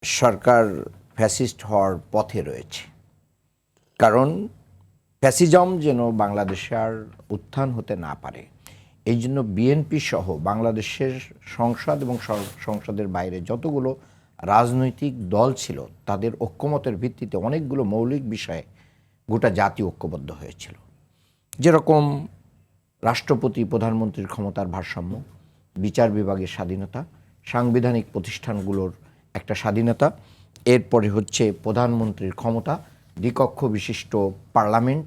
সরকার fascist হওয়ার পথে রয়েছে। কারণ ফ্যাসিজম যেন বাংলাদেশে আর উত্থান হতে না পারে, এই জন্য বিএনপি সহ বাংলাদেশের সংসদ এবং সংসদের বাইরে যতগুলো রাজনৈতিক দল ছিল তাদের ঐক্যমতের ভিত্তিতে অনেকগুলো মৌলিক বিষয়ে গোটা জাতি ঐক্যবদ্ধ হয়েছিল। যেরকম রাষ্ট্রপতি প্রধানমন্ত্রীর ক্ষমতার ভারসাম্য, বিচার বিভাগের স্বাধীনতা, সাংবিধানিক প্রতিষ্ঠানগুলোর একটা স্বাধীনতা, এরপরে হচ্ছে প্রধানমন্ত্রীর ক্ষমতা, দ্বিকক্ষ বিশিষ্ট পার্লামেন্ট।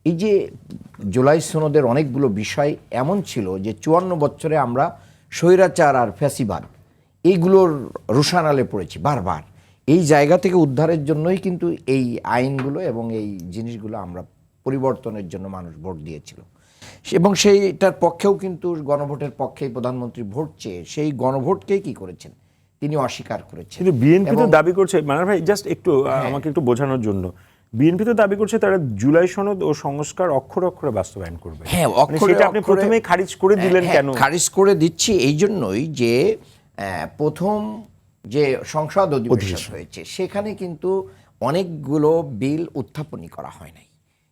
এই যে জুলাই সনদের অনেকগুলো বিষয় এমন ছিল যে 54 বছরে আমরা স্বৈরাচার আর ফ্যাসিবাদ এইগুলোর রোষানালে পড়েছি বারবার। এই জায়গা থেকে উদ্ধারের জন্যই কিন্তু এই আইনগুলো এবং এই জিনিসগুলো আমরা পরিবর্তনের জন্য মানুষ ভোট দিয়েছিল এবং সেইটার পক্ষেও কিন্তু গণভোটের পক্ষেই প্রধানমন্ত্রী ভোট চেয়ে সেই গণভোটকেই কি করেছেন তিনি অস্বীকার করেছেন। কিন্তু বিএনপি তো দাবি করছে, মানার ভাই জাস্ট একটু আমাকে একটু বোঝানোর জন্য, বিএনপি তো দাবি করছে তারা জুলাই সনদ ও সংস্কার অক্ষরে অক্ষরে বাস্তবায়ন করবে। হ্যাঁ, সেটা আপনি প্রথমেই খারিজ করে দিলেন কেন? খারিজ করে দিচ্ছি এই জন্যই যে প্রথম যে সংসদ অধিবেশন হয়েছে সেখানে কিন্তু অনেকগুলো বিল উত্থাপনই করা হয় নাই,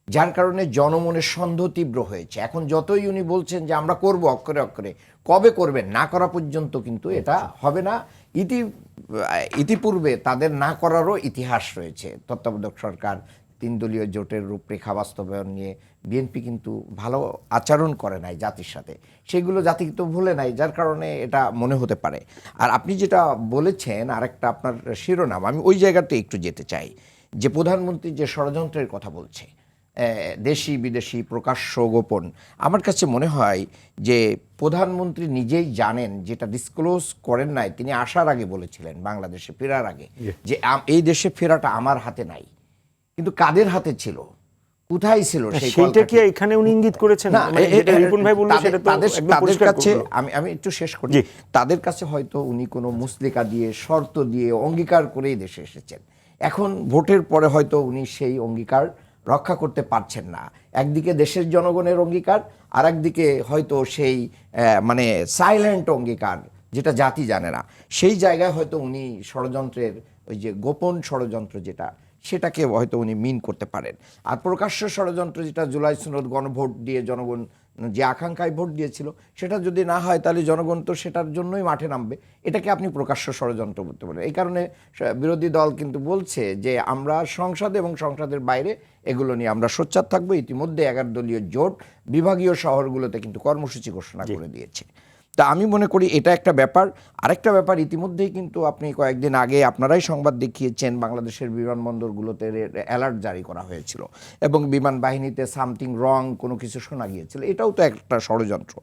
যার কারণে জনমনের সন্দেহ তীব্র হয়েছে। এখন যতই উনি বলছেন যে আমরা করব অক্ষরে অক্ষরে, কবে করবেন না করা পর্যন্ত কিন্তু এটা হবে না। ইতিপূর্বে তাদের না করারও ইতিহাস রয়েছে। তত্ত্বাবধায়ক সরকার, 3 দলীয় জোটের রূপরেখা বাস্তবায়ন নিয়ে বিএনপি কিন্তু ভালো আচরণ করে নাই জাতির সাথে, সেগুলো জাতি কিন্তু ভুলে নাই, যার কারণে এটা মনে হতে পারে। আর আপনি যেটা বলেছেন আরেকটা আপনার শিরোনাম, আমি ওই জায়গাতে একটু যেতে চাই যে প্রধানমন্ত্রী যে ষড়যন্ত্রের কথা বলছে, দেশি বিদেশি প্রকাশ্য গোপন, আমার কাছে মনে হয় যে প্রধানমন্ত্রী নিজেই জানেন, যেটা ডিসক্লোজ করেন নাই, তিনি আসার আগে বলেছিলেন বাংলাদেশে ফেরার আগে যে এই দেশে ফেরাটা আমার হাতে নাই, কিন্তু কাদের হাতে ছিল, কোথায় ছিল সেইটা কি এখানে উনি ইঙ্গিত করেছেন না? রিপন ভাই বলল সেটা তো তাদের কাছে আমি একটু শেষ করি, তাদের কাছে হয়তো উনি কোনো মুসলিকা দিয়ে শর্ত দিয়ে অঙ্গীকার করেই দেশে এসেছেন। এখন ভোটের পরে হয়তো উনি সেই অঙ্গীকার রক্ষা করতে পারছেন না। একদিকে দেশের জনগণের অঙ্গীকার, আর একদিকে হয়তো সেই মানে সাইলেন্ট অঙ্গীকার যেটা জাতি জানে না, সেই জায়গায় হয়তো উনি ষড়যন্ত্রের ওই যে গোপন ষড়যন্ত্র যেটা, সেটাকে হয়তো উনি মিন করতে পারেন। আর প্রকাশ্য ষড়যন্ত্র যেটা জুলাই সনদ গণভোট দিয়ে জনগণ যে আকাঙ্ক্ষায় ভোট দিয়েছিল সেটা যদি না হয় তাহলে জনগণ তো সেটার জন্যই মাঠে নামবে, এটাকে আপনি প্রকাশ্য ষড়যন্ত্র করতে পারেন। এই কারণে বিরোধী দল কিন্তু বলছে যে আমরা সংসদ এবং সংসদের বাইরে এগুলো নিয়ে আমরা সোচ্চার থাকবো। ইতিমধ্যে 11 দলীয় জোট বিভাগীয় শহরগুলোতে কিন্তু কর্মসূচি ঘোষণা করে দিয়েছে। তা আমি মনে করি এটা একটা ব্যাপার। আরেকটা ব্যাপার, ইতিমধ্যেই কিন্তু আপনি কয়েকদিন আগে আপনারাই সংবাদ দেখিয়েছেন বাংলাদেশের বিমানবন্দরগুলোতে অ্যালার্ট জারি করা হয়েছিল এবং বিমান বাহিনীতে সামথিং রং কোনো কিছু শোনা গিয়েছিল, এটাও তো একটা ষড়যন্ত্র।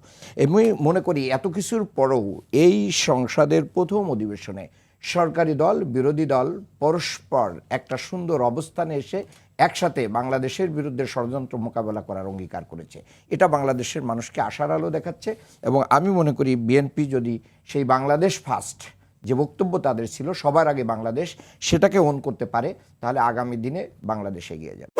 আমি মনে করি এত কিছুর পরেও এই সংসদের প্রথম অধিবেশনে সরকারি দল বিরোধী দল পরস্পর একটা সুন্দর অবস্থানে এসে একসাথে বাংলাদেশের বিরুদ্ধে ষড়যন্ত্র মোকাবেলা করার অঙ্গীকার করেছে। এটা বাংলাদেশের মানুষকে আশার আলো দেখাচ্ছে এবং আমি মনে করি বিএনপি যদি সেই বাংলাদেশ ফার্স্ট যে বক্তব্য তাদের ছিল সবার আগে বাংলাদেশ, সেটাকে অন করতে পারে, তাহলে আগামী দিনে বাংলাদেশ এগিয়ে যাবে।